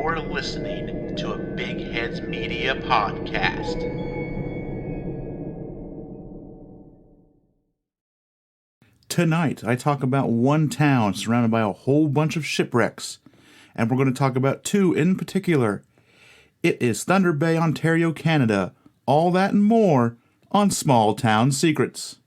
You're listening to a Big Heads Media podcast. Tonight, I talk about one town surrounded by a whole bunch of shipwrecks, and we're going to talk about two in particular. It is Thunder Bay, Ontario, Canada. All that and more on Small Town Secrets.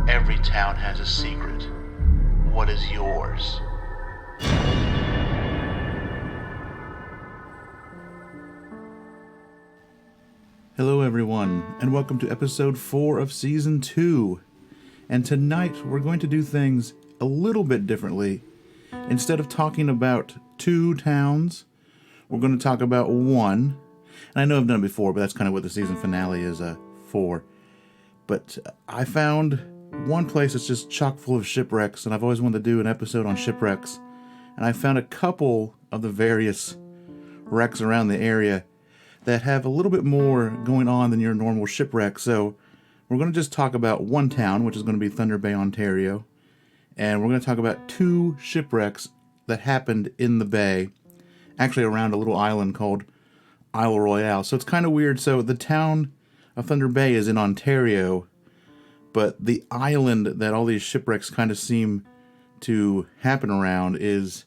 Every town has a secret. What is yours? Hello everyone, and welcome to episode 4 of season 2. And tonight we're going to do things a little bit differently. Instead of talking about 2 towns, we're going to talk about one. And I know I've done it before, but that's kind of what the season finale is for. But I found one place that's just chock full of shipwrecks, and I've always wanted to do an episode on shipwrecks. And I found a couple of the various wrecks around the area that have a little bit more going on than your normal shipwreck. So we're going to just talk about one town, which is going to be Thunder Bay, Ontario. And we're going to talk about 2 shipwrecks that happened in the bay, actually around a little island called Isle Royale. So it's kind of weird. So the town of Thunder Bay is in Ontario, but the island that all these shipwrecks kind of seem to happen around is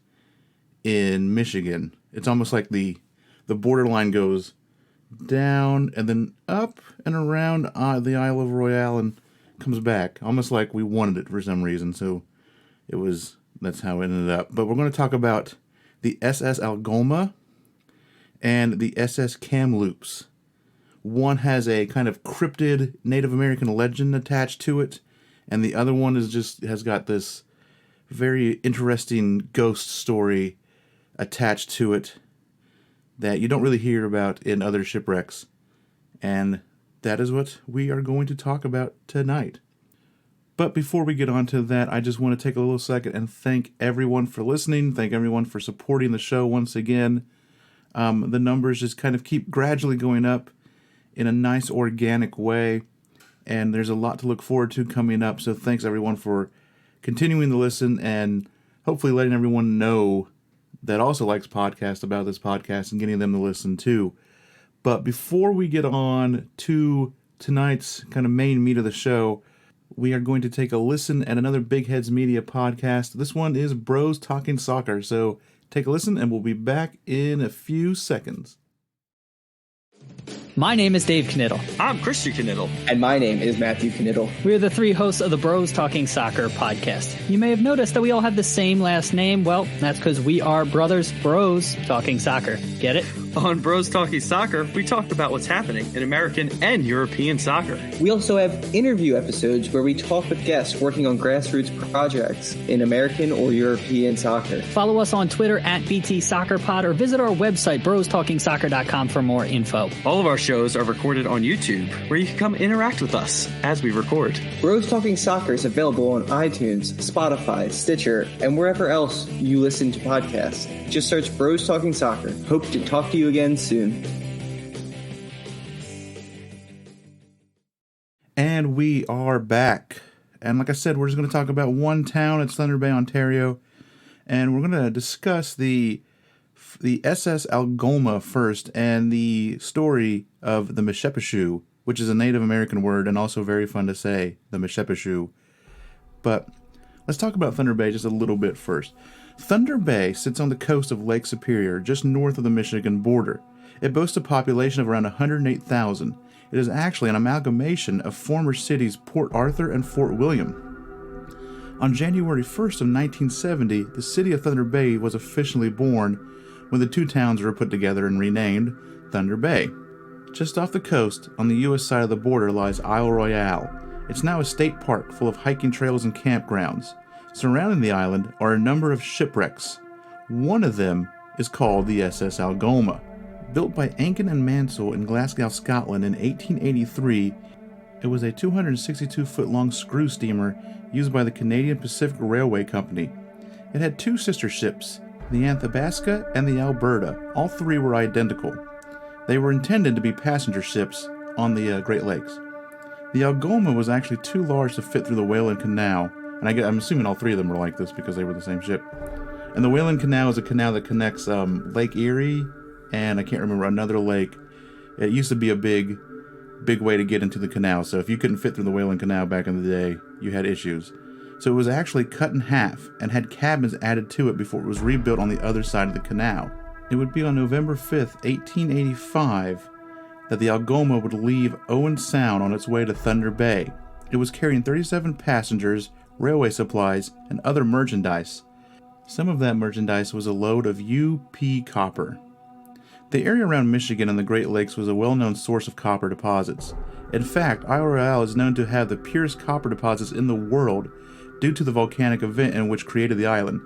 in Michigan. It's almost like the borderline goes down and then up and around the Isle of Royale and comes back, almost like we wanted it for some reason. So that's how it ended up. But we're going to talk about the SS Algoma and the SS Kamloops. One has a kind of cryptid Native American legend attached to it, and the other one has got this very interesting ghost story attached to it that you don't really hear about in other shipwrecks. And that is what we are going to talk about tonight. But before we get on to that, I just want to take a little second and thank everyone for listening, thank everyone for supporting the show once again. The numbers just kind of keep gradually going up in a nice organic way, and there's a lot to look forward to coming up. So thanks everyone for continuing to listen and hopefully letting everyone know that also likes podcasts about this podcast and getting them to listen too. But before we get on to tonight's kind of main meat of the show, we are going to take a listen at another Big Heads Media podcast. This one is Bros Talking Soccer. So take a listen and we'll be back in a few seconds. My name is Dave Knittel. I'm Christian Knittel. And my name is Matthew Knittel. We are the 3 hosts of the Bros Talking Soccer podcast. You may have noticed that we all have the same last name. Well, that's because we are brothers bros talking soccer. Get it? On Bros Talking Soccer, we talked about what's happening in American and European soccer. We also have interview episodes where we talk with guests working on grassroots projects in American or European soccer. Follow us on Twitter at BT Soccer Pod or visit our website, brostalkingsoccer.com, for more info. All of our shows are recorded on YouTube, where you can come interact with us as we record. Bros Talking Soccer is available on iTunes, Spotify, Stitcher, and wherever else you listen to podcasts. Just search Bros Talking Soccer. Hope to talk to you again soon. And we are back. And like I said, we're just going to talk about one town. It's Thunder Bay, Ontario. And we're going to discuss the SS Algoma first and the story of the Mishepeshu, which is a Native American word and also very fun to say, the Mishepeshu. But let's talk about Thunder Bay just a little bit first. Thunder Bay sits on the coast of Lake Superior, just north of the Michigan border. It boasts a population of around 108,000. It is actually an amalgamation of former cities Port Arthur and Fort William. On January 1st of 1970, the city of Thunder Bay was officially born when the two towns were put together and renamed Thunder Bay. Just off the coast, on the U.S. side of the border, lies Isle Royale. It's now a state park full of hiking trails and campgrounds. Surrounding the island are a number of shipwrecks. One of them is called the SS Algoma. Built by Ankin and Mansell in Glasgow, Scotland in 1883, it was a 262-foot-long screw steamer used by the Canadian Pacific Railway Company. It had two sister ships, the Athabasca and the Alberta. All three were identical. They were intended to be passenger ships on the Great Lakes. The Algoma was actually too large to fit through the Whalen Canal, and I'm assuming all three of them were like this because they were the same ship. And the Whalen Canal is a canal that connects Lake Erie and I can't remember another lake. It used to be a big way to get into the canal, so if you couldn't fit through the Whalen Canal back in the day, you had issues. So it was actually cut in half and had cabins added to it before it was rebuilt on the other side of the canal. It would be on November 5th, 1885, that the Algoma would leave Owen Sound on its way to Thunder Bay. It was carrying 37 passengers, railway supplies, and other merchandise. Some of that merchandise was a load of UP copper. The area around Michigan and the Great Lakes was a well-known source of copper deposits. In fact, Isle Royale is known to have the purest copper deposits in the world due to the volcanic event in which created the island.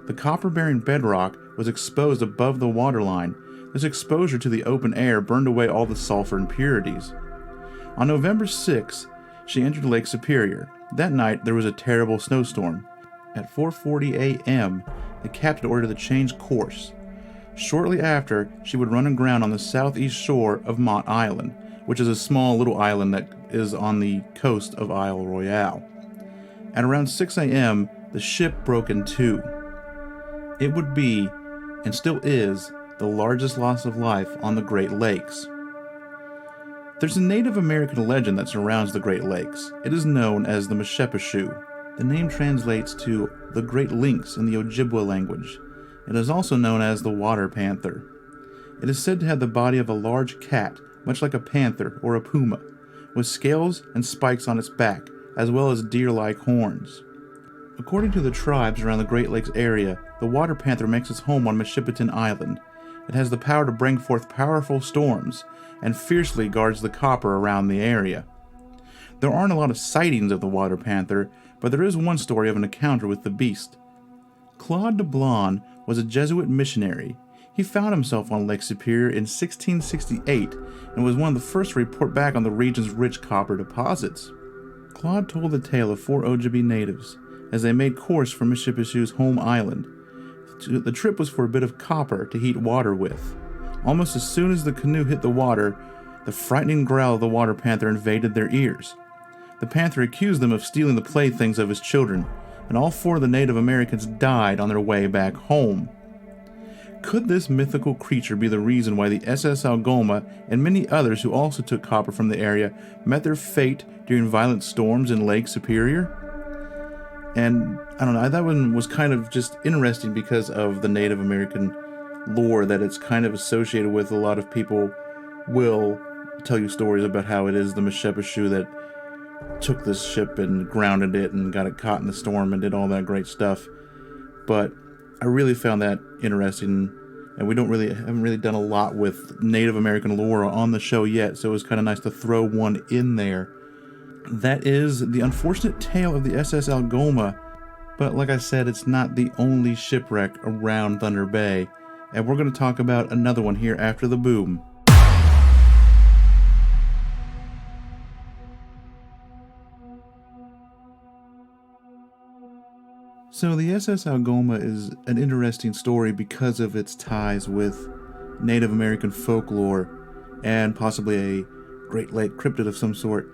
The copper-bearing bedrock was exposed above the waterline. This exposure to the open air burned away all the sulfur impurities. On November 6th, she entered Lake Superior. That night, there was a terrible snowstorm. At 4:40 a.m., the captain ordered to change course. Shortly after, she would run aground on the southeast shore of Mott Island, which is a small little island that is on the coast of Isle Royale. At around 6 a.m., the ship broke in two. It would be, and still is, the largest loss of life on the Great Lakes. There's a Native American legend that surrounds the Great Lakes. It is known as the Mishepeshu. The name translates to the Great Lynx in the Ojibwa language. It is also known as the water panther. It is said to have the body of a large cat, much like a panther or a puma, with scales and spikes on its back, as well as deer-like horns. According to the tribes around the Great Lakes area, the water panther makes its home on Mishipitan Island. It has the power to bring forth powerful storms, and fiercely guards the copper around the area. There aren't a lot of sightings of the water panther, but there is one story of an encounter with the beast. Claude de Blon was a Jesuit missionary. He found himself on Lake Superior in 1668 and was one of the first to report back on the region's rich copper deposits. Claude told the tale of 4 Ojibwe natives as they made course for Mishipeshu's home island. The trip was for a bit of copper to heat water with. Almost as soon as the canoe hit the water, the frightening growl of the water panther invaded their ears. The panther accused them of stealing the playthings of his children, and all 4 of the Native Americans died on their way back home. Could this mythical creature be the reason why the SS Algoma and many others who also took copper from the area met their fate during violent storms in Lake Superior? And I don't know, that one was kind of just interesting because of the Native American lore that it's kind of associated with. A lot of people will tell you stories about how it is the Mishepeshu that took this ship and grounded it and got it caught in the storm and did all that great stuff. But I really found that interesting, and we haven't really done a lot with Native American lore on the show yet, so it was kind of nice to throw one in there. That is the unfortunate tale of the SS Algoma, but like I said, it's not the only shipwreck around Thunder Bay, and we're going to talk about another one here after the boom. So the SS Algoma is an interesting story because of its ties with Native American folklore and possibly a Great Lake cryptid of some sort.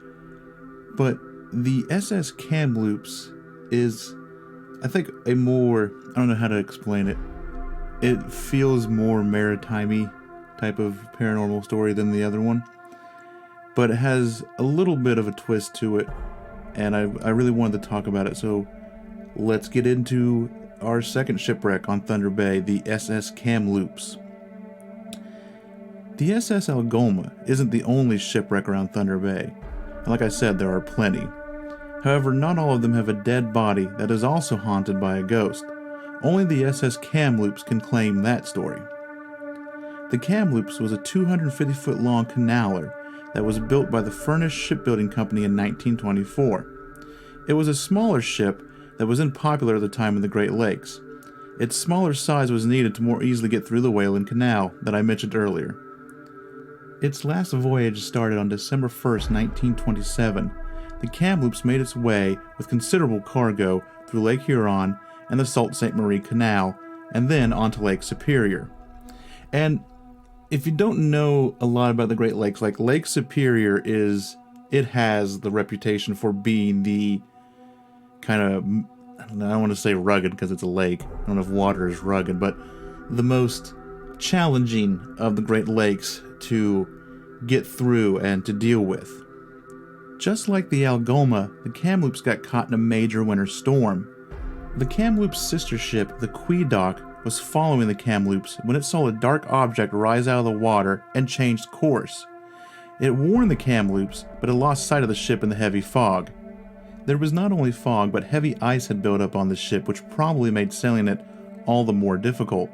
But The SS Kamloops is, I think, I don't know how to explain it. It feels more maritime-y type of paranormal story than the other one. But it has a little bit of a twist to it, and I really wanted to talk about it, so let's get into our second shipwreck on Thunder Bay, the SS Kamloops. The SS Algoma isn't the only shipwreck around Thunder Bay, and like I said, there are plenty. However, not all of them have a dead body that is also haunted by a ghost. Only the SS Kamloops can claim that story. The Kamloops was a 250-foot-long canaler that was built by the Furnish Shipbuilding Company in 1924. It was a smaller ship that was unpopular at the time in the Great Lakes. Its smaller size was needed to more easily get through the Whalen Canal that I mentioned earlier. Its last voyage started on December 1st, 1927. The Kamloops made its way with considerable cargo through Lake Huron and the Sault Ste. Marie Canal, and then onto Lake Superior. And if you don't know a lot about the Great Lakes, like Lake Superior it has the reputation for being the kind of, I don't want to say rugged because it's a lake. I don't know if water is rugged, but the most challenging of the Great Lakes to get through and to deal with. Just like the Algoma, the Kamloops got caught in a major winter storm. The Kamloops' sister ship, the Quedagh, was following the Kamloops when it saw a dark object rise out of the water and changed course. It warned the Kamloops, but it lost sight of the ship in the heavy fog. There was not only fog, but heavy ice had built up on the ship, which probably made sailing it all the more difficult.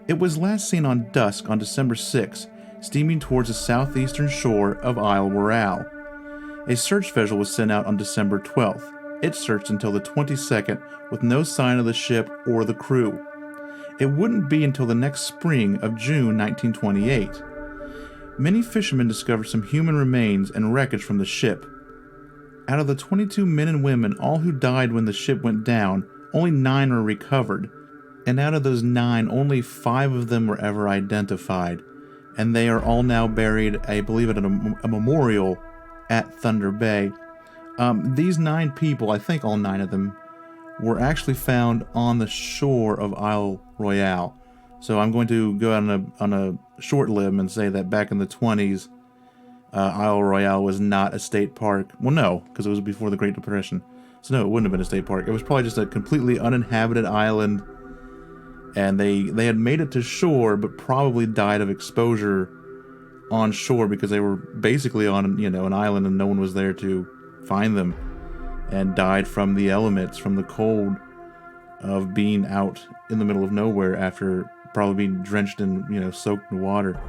It was last seen on dusk on December 6, steaming towards the southeastern shore of Isle Royale. A search vessel was sent out on December 12th. It searched until the 22nd with no sign of the ship or the crew. It wouldn't be until the next spring of June 1928. Many fishermen discovered some human remains and wreckage from the ship. Out of the 22 men and women, all who died when the ship went down, only 9 were recovered. And out of those 9, only 5 of them were ever identified. And they are all now buried, I believe, at a memorial at Thunder Bay. These 9 people, I think all 9 of them, were actually found on the shore of Isle Royale. So I'm going to go out on a short limb and say that back in the 20s, Isle Royale was not a state park. Well, no, because it was before the Great Depression. So no, it wouldn't have been a state park. It was probably just a completely uninhabited island, and they had made it to shore, but probably died of exposure on shore because they were basically on, an island and no one was there to find them, and died from the elements, from the cold of being out in the middle of nowhere after probably being drenched in, soaked in water.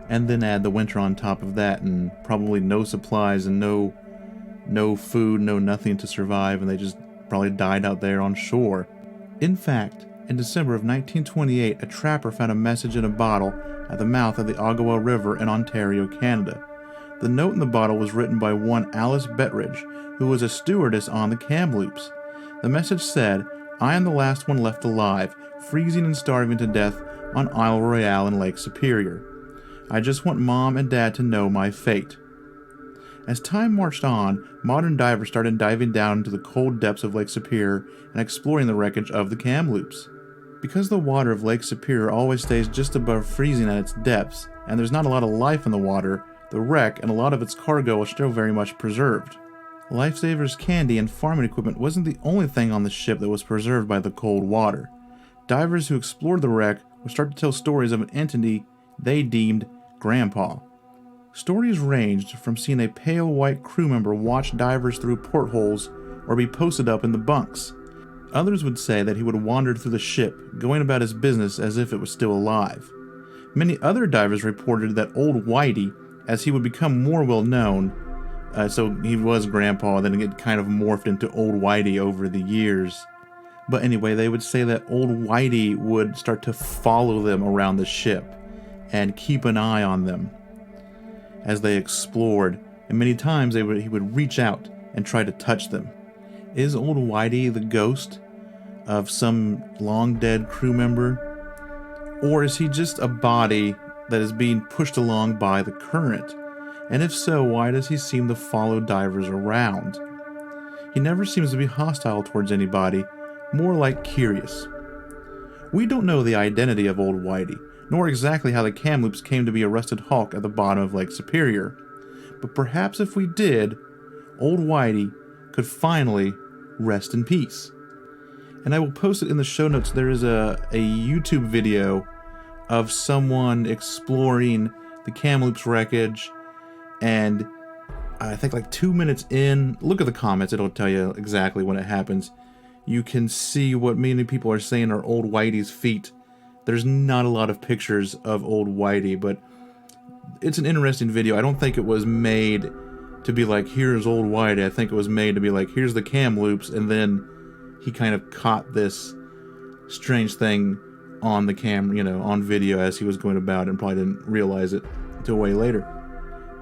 And then add the winter on top of that, and probably no supplies and no food, no nothing to survive, and they just probably died out there on shore. In fact, in December of 1928, a trapper found a message in a bottle at the mouth of the Ottawa River in Ontario, Canada. The note in the bottle was written by one Alice Bettridge, who was a stewardess on the Kamloops. The message said, "I am the last one left alive, freezing and starving to death on Isle Royale in Lake Superior. I just want Mom and Dad to know my fate." As time marched on, modern divers started diving down into the cold depths of Lake Superior and exploring the wreckage of the Kamloops. Because the water of Lake Superior always stays just above freezing at its depths, and there's not a lot of life in the water, the wreck and a lot of its cargo are still very much preserved. Lifesavers, candy, and farming equipment wasn't the only thing on the ship that was preserved by the cold water. Divers who explored the wreck would start to tell stories of an entity they deemed Grandpa. Stories ranged from seeing a pale white crew member watch divers through portholes or be posted up in the bunks. Others would say that he would wander through the ship, going about his business as if it was still alive. Many other divers reported that Old Whitey, as he would become more well known, so he was Grandpa, then it kind of morphed into Old Whitey over the years. But anyway, they would say that Old Whitey would start to follow them around the ship and keep an eye on them as they explored, and many times he would reach out and try to touch them. Is Old Whitey the ghost of some long-dead crew member? Or is he just a body that is being pushed along by the current? And if so, why does he seem to follow divers around? He never seems to be hostile towards anybody, more like curious. We don't know the identity of Old Whitey, nor exactly how the Kamloops came to be a rusted hulk at the bottom of Lake Superior, but perhaps if we did, Old Whitey could finally rest in peace. And I will post it in the show notes. There is a YouTube video of someone exploring the Kamloops wreckage, and I think like 2 minutes in, look at the comments, it'll tell you exactly when it happens. You can see what many people are saying are Old Whitey's feet. There's not a lot of pictures of Old Whitey, but it's an interesting video. I don't think it was made to be like, here's Old Whitey. I think it was made to be like, here's the Kamloops, and then he kind of caught this strange thing on the on video as he was going about, and probably didn't realize it until way later.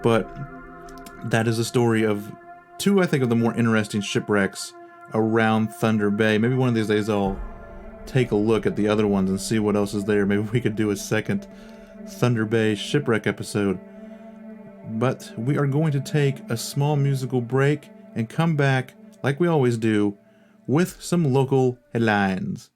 But that is a story of two, I think, of the more interesting shipwrecks around Thunder Bay. Maybe one of these days I'll take a look at the other ones and see what else is there. Maybe we could do a second Thunder Bay shipwreck episode. But we are going to take a small musical break and come back, like we always do, with some local headlines.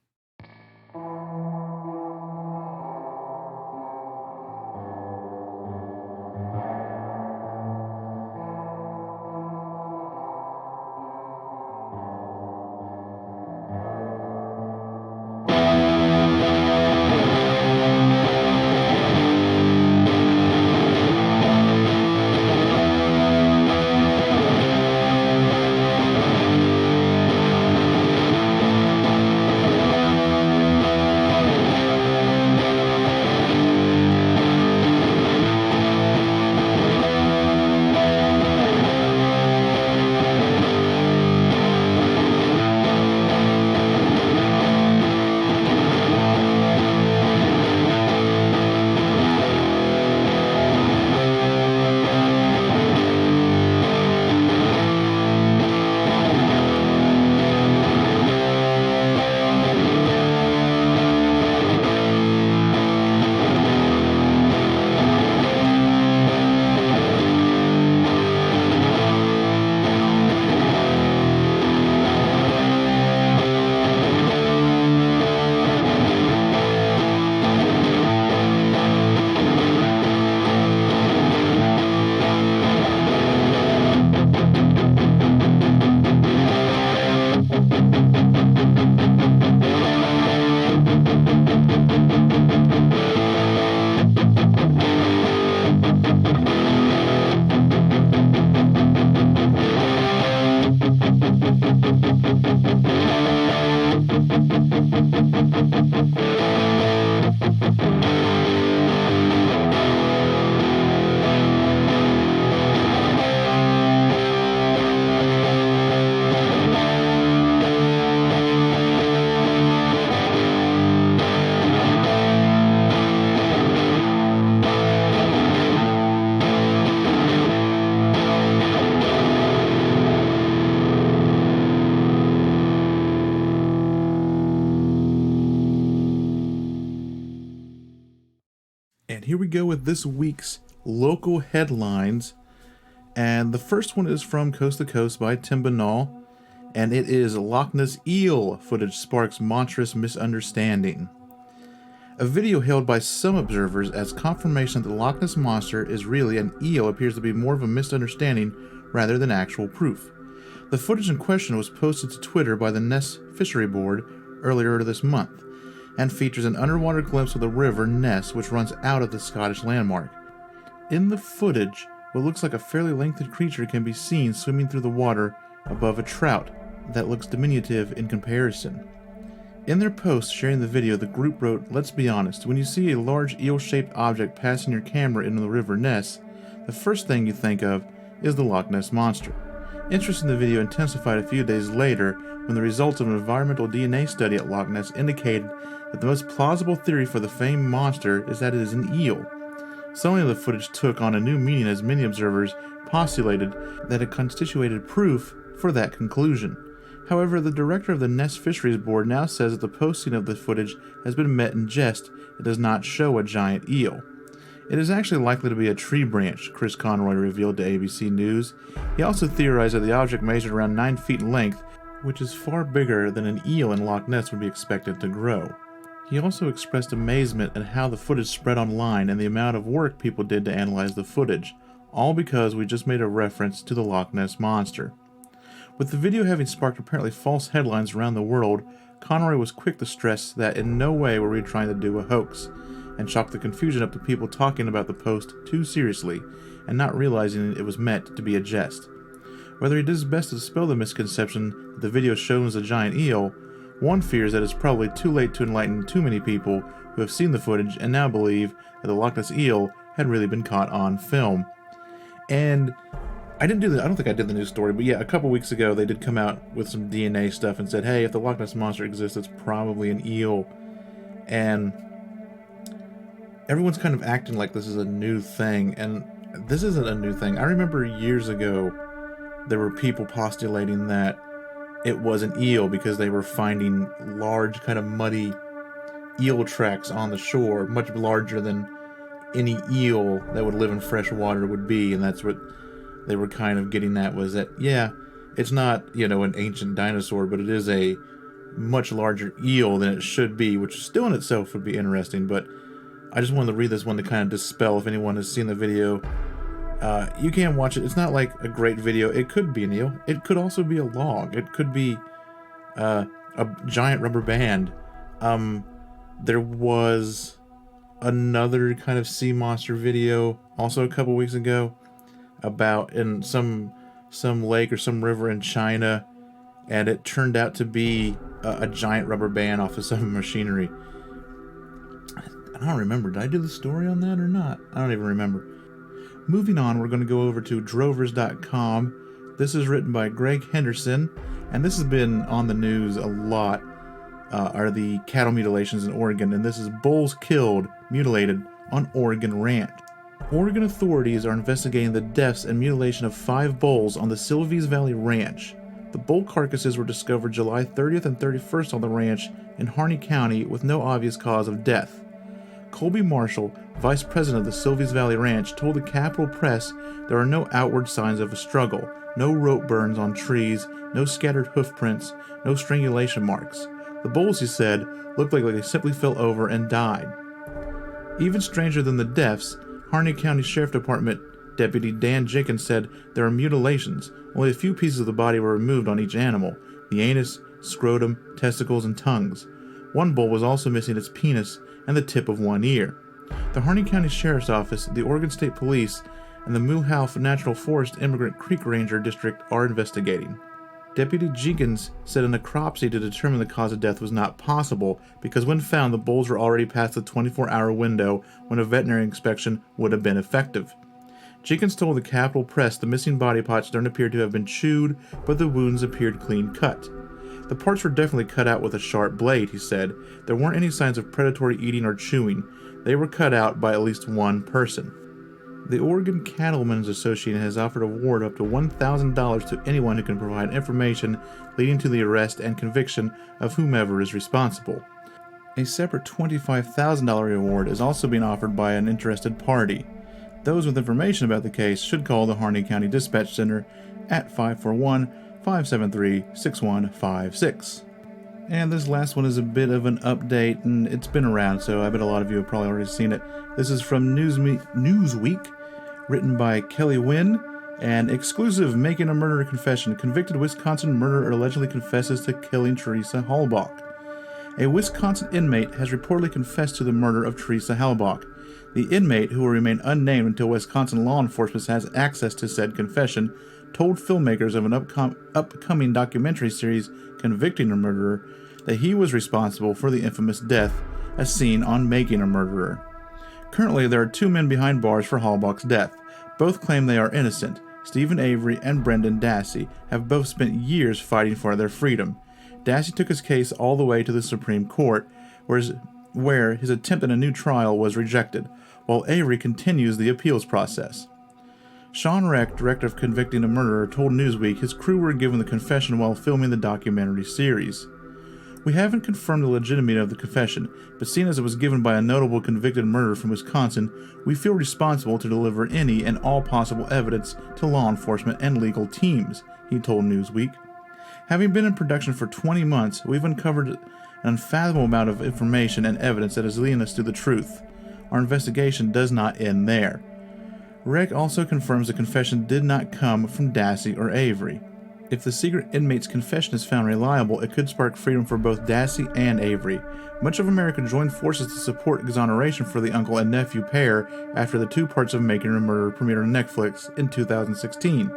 And here we go with this week's local headlines. And the first one is from Coast to Coast by Tim Banal, and it is Loch Ness eel footage sparks monstrous misunderstanding. A video hailed by some observers as confirmation that the Loch Ness monster is really an eel appears to be more of a misunderstanding rather than actual proof. The footage in question was posted to Twitter by the Ness Fishery Board earlier this month, and features an underwater glimpse of the river Ness, which runs out of the Scottish landmark. In the footage, what looks like a fairly lengthy creature can be seen swimming through the water above a trout that looks diminutive in comparison. In their post sharing the video, the group wrote, "Let's be honest, when you see a large eel-shaped object passing your camera into the river Ness, the first thing you think of is the Loch Ness Monster." Interest in the video intensified a few days later when the results of an environmental DNA study at Loch Ness indicated that the most plausible theory for the famed monster is that it is an eel. Suddenly the footage took on a new meaning as many observers postulated that it constituted proof for that conclusion. However, the director of the Ness Fisheries Board now says that the posting of the footage has been met in jest. It does not show a giant eel. It is actually likely to be a tree branch, Chris Conroy revealed to ABC News. He also theorized that the object measured around 9 feet in length, which is far bigger than an eel in Loch Ness would be expected to grow. He also expressed amazement at how the footage spread online and the amount of work people did to analyze the footage, all because we just made a reference to the Loch Ness Monster. With the video having sparked apparently false headlines around the world, Conroy was quick to stress that in no way were we trying to do a hoax, and chalked the confusion up to people talking about the post too seriously and not realizing it was meant to be a jest. Whether he did his best to dispel the misconception that the video shows a giant eel, one fears that it's probably too late to enlighten too many people who have seen the footage and now believe that the Loch Ness eel had really been caught on film. And I don't think I did the news story, but yeah, a couple weeks ago they did come out with some DNA stuff and said, hey, if the Loch Ness Monster exists, it's probably an eel. And everyone's kind of acting like this is a new thing, and this isn't a new thing. I remember years ago there were people postulating that it was an eel because they were finding large, kind of muddy eel tracks on the shore, much larger than any eel that would live in fresh water would be, and that's what they were kind of getting at, was that, yeah, it's not, an ancient dinosaur, but it is a much larger eel than it should be, which still in itself would be interesting, but I just wanted to read this one to kind of dispel if anyone has seen the video. You can watch it. It's not like a great video. It could be an eel. It could also be a log. It could be a giant rubber band. There was another kind of sea monster video also a couple weeks ago about in some lake or some river in China, and it turned out to be a giant rubber band off of some machinery. I don't remember. Did I do the story on that or not? I don't even remember. Moving on, we're going to go over to drovers.com. This is written by Greg Henderson, and this has been on the news a lot, are the cattle mutilations in Oregon, and this is bulls killed, mutilated on Oregon ranch. Oregon authorities are investigating the deaths and mutilation of 5 bulls on the Silvies Valley Ranch. The bull carcasses were discovered July 30th and 31st on the ranch in Harney County with no obvious cause of death. Colby Marshall, vice president of the Silvies Valley Ranch, told the Capitol Press there are no outward signs of a struggle, no rope burns on trees, no scattered hoof prints, no strangulation marks. The bulls, he said, looked like they simply fell over and died. Even stranger than the deaths, Harney County Sheriff Department Deputy Dan Jenkins said there are mutilations. Only a few pieces of the body were removed on each animal: the anus, scrotum, testicles, and tongues. One bull was also missing its penis and the tip of one ear. The Harney County Sheriff's Office, the Oregon State Police, and the Moohalf Natural Forest Immigrant Creek Ranger District are investigating. Deputy Jenkins said a necropsy to determine the cause of death was not possible because when found, the bulls were already past the 24-hour window when a veterinary inspection would have been effective. Jenkins told the Capitol Press the missing body parts don't appear to have been chewed, but the wounds appeared clean cut. The parts were definitely cut out with a sharp blade, he said. There weren't any signs of predatory eating or chewing. They were cut out by at least one person. The Oregon Cattlemen's Association has offered a reward up to $1,000 to anyone who can provide information leading to the arrest and conviction of whomever is responsible. A separate $25,000 reward is also being offered by an interested party. Those with information about the case should call the Harney County Dispatch Center at 541-573-6156. And this last one is a bit of an update, and it's been around, so I bet a lot of you have probably already seen it. This is from Newsweek, written by Kelly Wynn, and exclusive: making a murder confession. Convicted Wisconsin murderer allegedly confesses to killing Teresa Halbach. A Wisconsin inmate has reportedly confessed to the murder of Teresa Halbach. The inmate, who will remain unnamed until Wisconsin law enforcement has access to said confession, told filmmakers of an upcoming documentary series convicting a murderer that he was responsible for the infamous death as seen on Making a Murderer. Currently, there are 2 men behind bars for Halbach's death. Both claim they are innocent. Stephen Avery and Brendan Dassey have both spent years fighting for their freedom. Dassey took his case all the way to the Supreme Court, where his attempt at a new trial was rejected, while Avery continues the appeals process. Sean Reck, director of Convicting a Murderer, told Newsweek his crew were given the confession while filming the documentary series. We haven't confirmed the legitimacy of the confession, but seeing as it was given by a notable convicted murderer from Wisconsin, we feel responsible to deliver any and all possible evidence to law enforcement and legal teams, he told Newsweek. Having been in production for 20 months, we've uncovered an unfathomable amount of information and evidence that is leading us to the truth. Our investigation does not end there. Rick also confirms the confession did not come from Dassey or Avery. If the secret inmate's confession is found reliable, it could spark freedom for both Dassey and Avery. Much of America joined forces to support exoneration for the uncle and nephew pair after the 2 parts of Making a Murderer premiered on Netflix in 2016.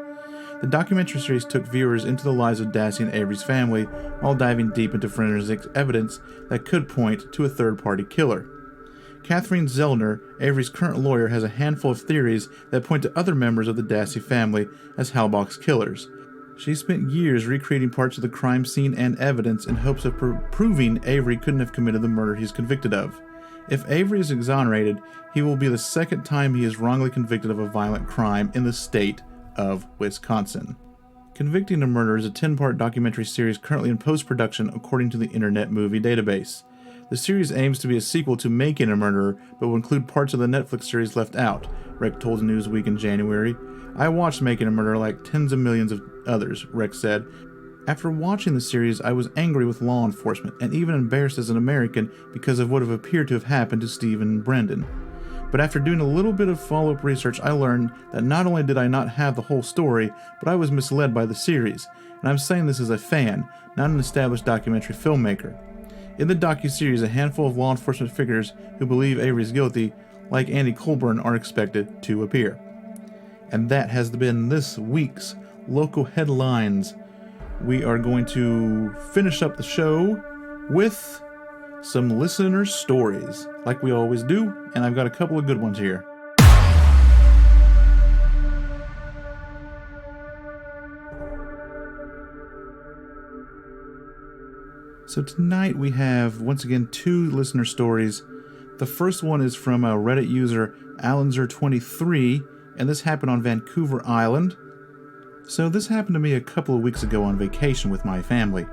The documentary series took viewers into the lives of Dassey and Avery's family while diving deep into forensic evidence that could point to a third-party killer. Catherine Zellner, Avery's current lawyer, has a handful of theories that point to other members of the Dassey family as Halbach's killers. She spent years recreating parts of the crime scene and evidence in hopes of proving Avery couldn't have committed the murder he's convicted of. If Avery is exonerated, he will be the second time he is wrongly convicted of a violent crime in the state of Wisconsin. Convicting a Murder is a 10-part documentary series currently in post-production according to the Internet Movie Database. The series aims to be a sequel to Making a Murderer, but will include parts of the Netflix series left out, Rick told Newsweek in January. I watched Making a Murderer like tens of millions of others, Rick said. After watching the series, I was angry with law enforcement and even embarrassed as an American because of what have appeared to have happened to Stephen and Brendan. But after doing a little bit of follow-up research, I learned that not only did I not have the whole story, but I was misled by the series. And I'm saying this as a fan, not an established documentary filmmaker. In the docuseries, a handful of law enforcement figures who believe Avery is guilty, like Andy Colburn, are expected to appear. And that has been this week's local headlines. We are going to finish up the show with some listener stories, like we always do, and I've got a couple of good ones here. So tonight we have, once again, 2 listener stories. The first one is from a Reddit user, Alanzer23, and this happened on Vancouver Island. So this happened to me a couple of weeks ago on vacation with my family.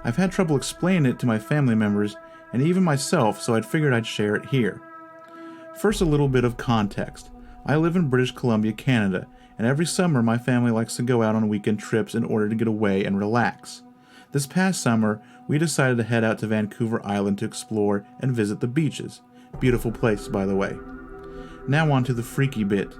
I've had trouble explaining it to my family members, and even myself, so I'd figured I'd share it here. First, a little bit of context. I live in British Columbia, Canada, and every summer my family likes to go out on weekend trips in order to get away and relax. This past summer, we decided to head out to Vancouver Island to explore and visit the beaches. Beautiful place, by the way. Now on to the freaky bit.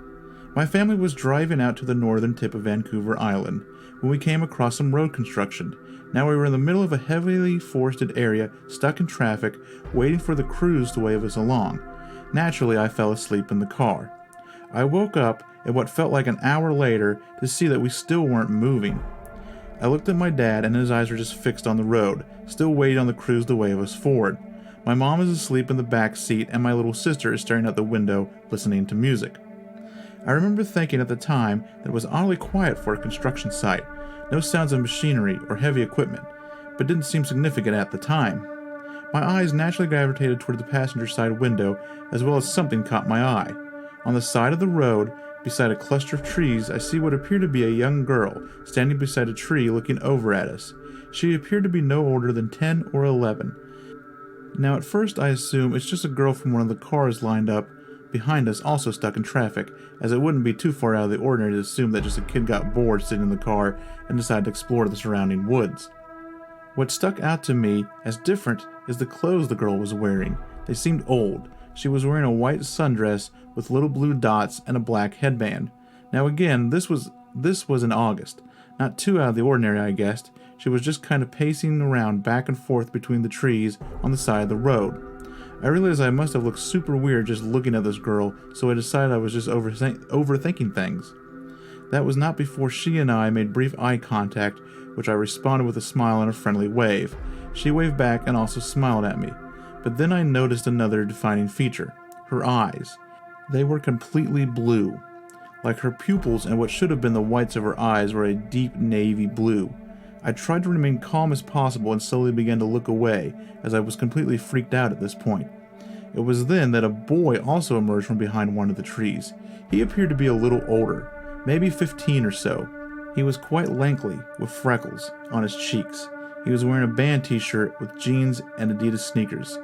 My family was driving out to the northern tip of Vancouver Island when we came across some road construction. Now we were in the middle of a heavily forested area, stuck in traffic, waiting for the crews to wave us along. Naturally, I fell asleep in the car. I woke up at what felt like an hour later to see that we still weren't moving. I looked at my dad and his eyes were just fixed on the road, still waiting on the crews to wave us forward. My mom is asleep in the back seat and my little sister is staring out the window, listening to music. I remember thinking at the time that it was oddly quiet for a construction site. No sounds of machinery or heavy equipment, but didn't seem significant at the time. My eyes naturally gravitated toward the passenger side window, as well as something caught my eye. On the side of the road, beside a cluster of trees, I see what appeared to be a young girl, standing beside a tree looking over at us. She appeared to be no older than 10 or 11. Now at first I assume it's just a girl from one of the cars lined up behind us, also stuck in traffic, as it wouldn't be too far out of the ordinary to assume that just a kid got bored sitting in the car and decided to explore the surrounding woods. What stuck out to me as different is the clothes the girl was wearing. They seemed old. She was wearing a white sundress with little blue dots and a black headband. Now again, this was in August. Not too out of the ordinary, I guessed. She was just kind of pacing around back and forth between the trees on the side of the road. I realized I must have looked super weird just looking at this girl, so I decided I was just overthinking things. That was not before she and I made brief eye contact, which I responded with a smile and a friendly wave. She waved back and also smiled at me. But then I noticed another defining feature: her eyes. They were completely blue. Like her pupils and what should have been the whites of her eyes were a deep navy blue. I tried to remain calm as possible and slowly began to look away, as I was completely freaked out at this point. It was then that a boy also emerged from behind one of the trees. He appeared to be a little older, maybe 15 or so. He was quite lanky, with freckles on his cheeks. He was wearing a band t-shirt with jeans and Adidas sneakers.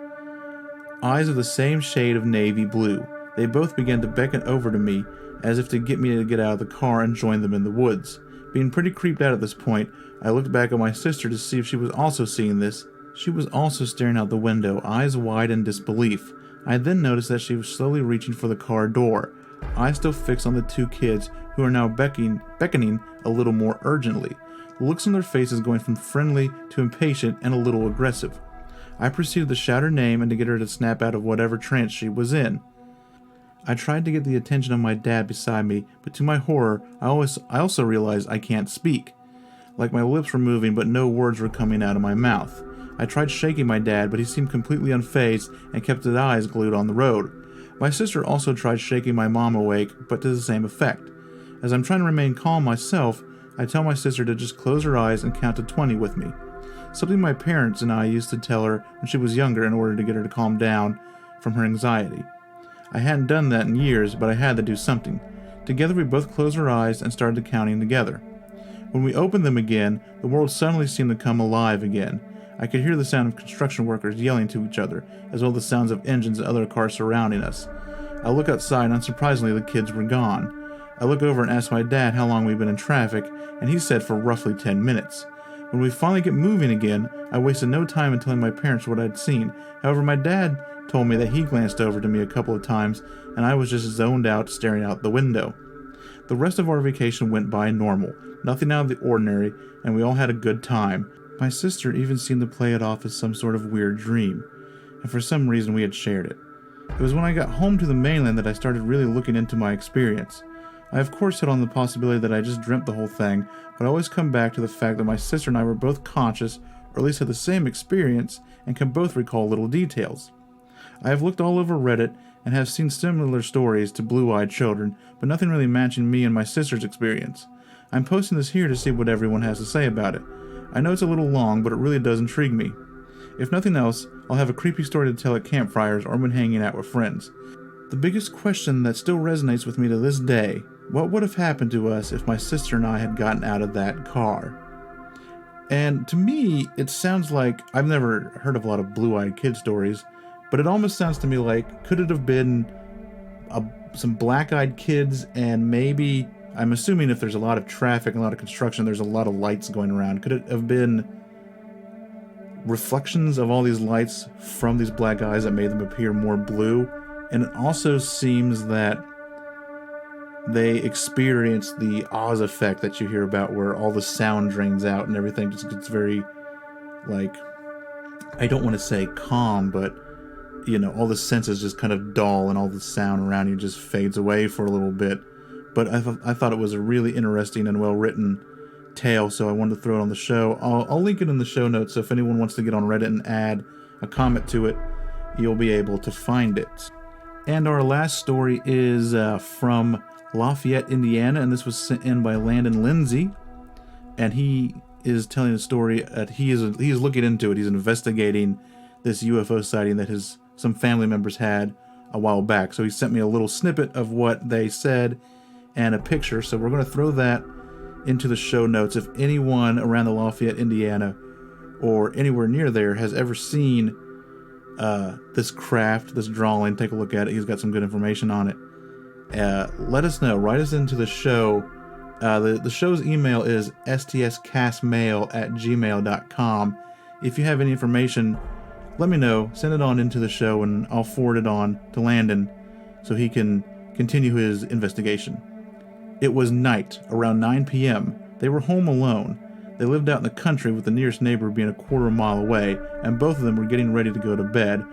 Eyes of the same shade of navy blue. They both began to beckon over to me, as if to get me to get out of the car and join them in the woods. Being pretty creeped out at this point, I looked back at my sister to see if she was also seeing this. She was also staring out the window, eyes wide in disbelief. I then noticed that she was slowly reaching for the car door, eyes still fixed on the two kids, who are now beckoning a little more urgently. The looks on their faces going from friendly to impatient and a little aggressive. I proceeded to shout her name and to get her to snap out of whatever trance she was in. I tried to get the attention of my dad beside me, but to my horror, I also realized I can't speak. Like my lips were moving, but no words were coming out of my mouth. I tried shaking my dad, but he seemed completely unfazed and kept his eyes glued on the road. My sister also tried shaking my mom awake, but to the same effect. As I'm trying to remain calm myself, I tell my sister to just close her eyes and count to 20 with me. Something my parents and I used to tell her when she was younger in order to get her to calm down from her anxiety. I hadn't done that in years, but I had to do something. Together we both closed our eyes and started counting together. When we opened them again, the world suddenly seemed to come alive again. I could hear the sound of construction workers yelling to each other, as well as the sounds of engines and other cars surrounding us. I look outside, and unsurprisingly the kids were gone. I look over and ask my dad how long we've been in traffic, and he said for roughly 10 minutes. When we finally get moving again, I wasted no time in telling my parents what I'd seen. However, my dad told me that he glanced over to me a couple of times, and I was just zoned out staring out the window. The rest of our vacation went by normal, nothing out of the ordinary, and we all had a good time. My sister even seemed to play it off as some sort of weird dream, and for some reason we had shared it. It was when I got home to the mainland that I started really looking into my experience. I of course hit on the possibility that I just dreamt the whole thing, but I always come back to the fact that my sister and I were both conscious, or at least had the same experience, and can both recall little details. I have looked all over Reddit and have seen similar stories to blue-eyed children, but nothing really matching me and my sister's experience. I'm posting this here to see what everyone has to say about it. I know it's a little long, but it really does intrigue me. If nothing else, I'll have a creepy story to tell at campfires or when hanging out with friends. The biggest question that still resonates with me to this day: what would have happened to us if my sister and I had gotten out of that car? And to me, it sounds like, I've never heard of a lot of blue-eyed kid stories, but it almost sounds to me like, could it have been some black-eyed kids, and maybe, I'm assuming if there's a lot of traffic and a lot of construction, there's a lot of lights going around. Could it have been reflections of all these lights from these black eyes that made them appear more blue? And it also seems that they experienced the Oz effect that you hear about, where all the sound drains out and everything just gets very, like, I don't want to say calm, but, you know, all the senses just kind of dull and all the sound around you just fades away for a little bit. But I thought it was a really interesting and well-written tale, so I wanted to throw it on the show. I'll link it in the show notes, so if anyone wants to get on Reddit and add a comment to it, you'll be able to find it. And our last story is from Lafayette, Indiana, and this was sent in by Landon Lindsay, and he is telling a story that he is looking into it. He's investigating this UFO sighting that some family members had a while back. So he sent me a little snippet of what they said and a picture. So we're going to throw that into the show notes. If anyone around the Lafayette, Indiana, or anywhere near there has ever seen this craft, this drawing, take a look at it. He's got some good information on it. Let us know. Write us into the show. The show's email is stscastmail@gmail.com. If you have any information, let me know. Send it on into the show, and I'll forward it on to Landon so he can continue his investigation. It was night, around 9 p.m. They were home alone. They lived out in the country, with the nearest neighbor being a quarter mile away, and both of them were getting ready to go to bed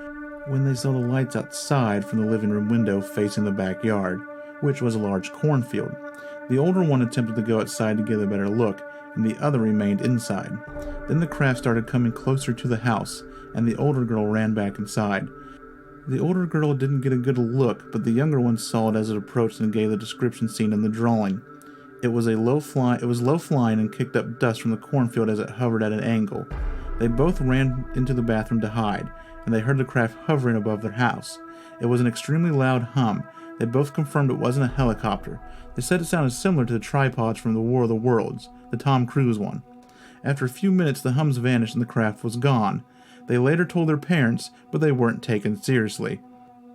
when they saw the lights outside from the living room window facing the backyard, which was a large cornfield. The older one attempted to go outside to get a better look, and the other remained inside. Then the craft started coming closer to the house, and the older girl ran back inside. The older girl didn't get a good look, but the younger one saw it as it approached and gave the description seen in the drawing. It was low flying and kicked up dust from the cornfield as it hovered at an angle. They both ran into the bathroom to hide, and they heard the craft hovering above their house. It was an extremely loud hum. They both confirmed it wasn't a helicopter. They said it sounded similar to the tripods from the War of the Worlds, the Tom Cruise one. After a few minutes, the hums vanished and the craft was gone. They later told their parents, but they weren't taken seriously.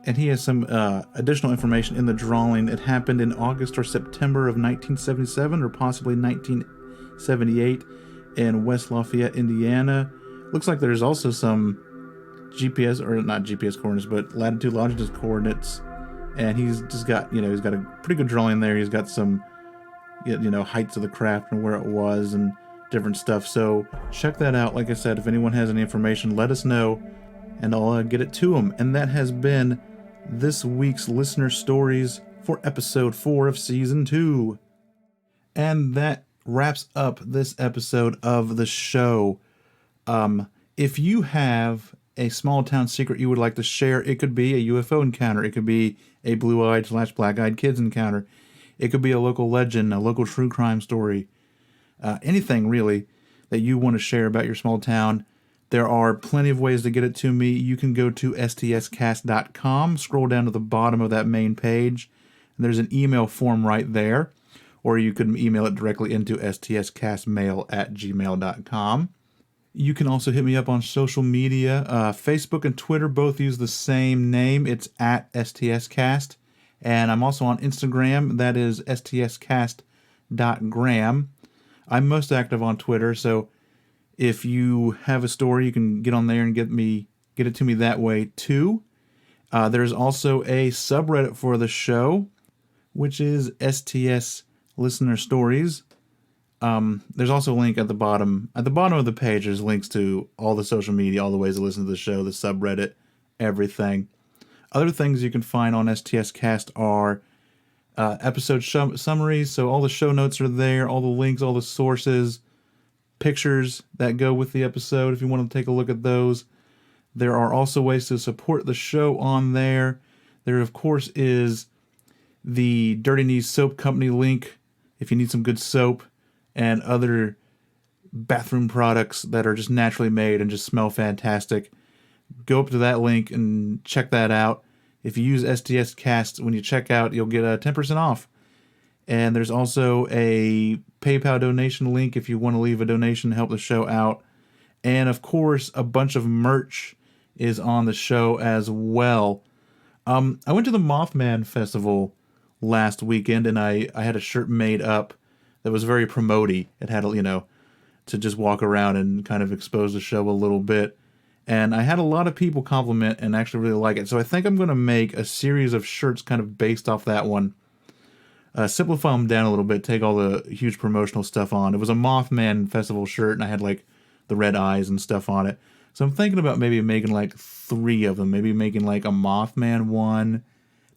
And he has some additional information in the drawing. It happened in August or September of 1977, or possibly 1978, in West Lafayette, Indiana. Looks like there's also some GPS, or not GPS coordinates, but latitude, longitude coordinates. And he's just got, he's got a pretty good drawing there. He's got some, heights of the craft and where it was and different stuff. So check that out. Like I said, if anyone has any information, let us know, and I'll get it to them. And that has been this week's listener stories for episode 4 of season 2. And that wraps up this episode of the show. If you have a small town secret you would like to share, it could be a UFO encounter, it could be a blue-eyed / black-eyed kids encounter, it could be a local legend, a local true crime story, anything really that you want to share about your small town. There are plenty of ways to get it to me. You can go to stscast.com, scroll down to the bottom of that main page, and there's an email form right there, or you can email it directly into stscastmail@gmail.com. You can also hit me up on social media. Facebook and Twitter both use the same name. It's at STScast. And I'm also on Instagram. That is stscast.gram. I'm most active on Twitter, so if you have a story, you can get on there and get it to me that way too. There's also a subreddit for the show, which is STS Listener Stories. There's also a link at the bottom. At the bottom of the page, there's links to all the social media, all the ways to listen to the show, the subreddit, everything. Other things you can find on STS Cast are episode summaries. So all the show notes are there, all the links, all the sources, pictures that go with the episode if you want to take a look at those. There are also ways to support the show on there. There, of course, is the Dirty Knees Soap Company link if you need some good soap and other bathroom products that are just naturally made and just smell fantastic. Go up to that link and check that out. If you use STS Cast, when you check out, you'll get 10% off. And there's also a PayPal donation link if you want to leave a donation to help the show out. And, of course, a bunch of merch is on the show as well. I went to the Mothman Festival last weekend, and I had a shirt made up that was very promoty. It had, to just walk around and kind of expose the show a little bit. And I had a lot of people compliment and actually really like it. So I think I'm going to make a series of shirts kind of based off that one. Simplify them down a little bit, take all the huge promotional stuff on. It was a Mothman Festival shirt, and I had the red eyes and stuff on it. So I'm thinking about maybe making 3 of them. Maybe making a Mothman one,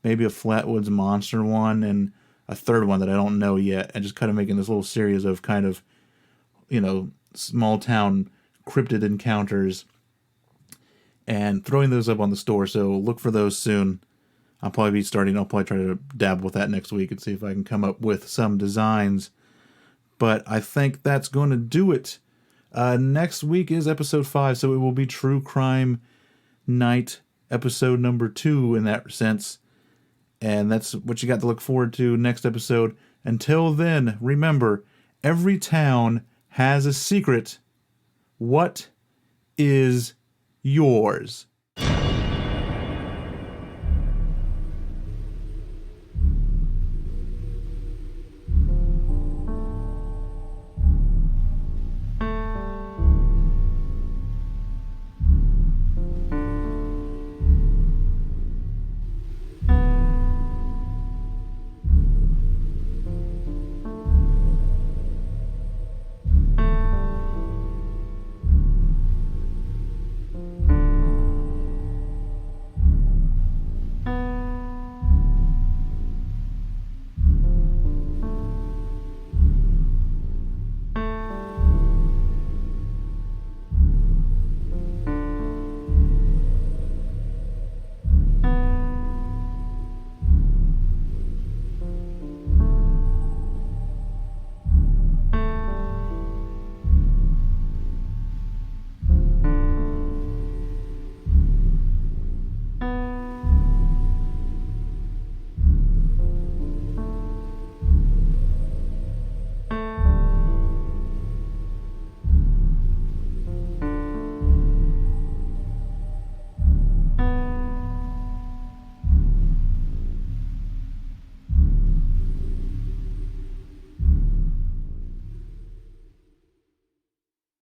maybe a Flatwoods Monster one, and a third one that I don't know yet. And just kind of making this little series of kind of, small town cryptid encounters and throwing those up on the store. So look for those soon. I'll probably try to dabble with that next week and see if I can come up with some designs. But I think that's going to do it. Next week is episode 5, so it will be True Crime Night, episode number 2 in that sense. And that's what you got to look forward to next episode. Until then, remember, every town has a secret. What is yours?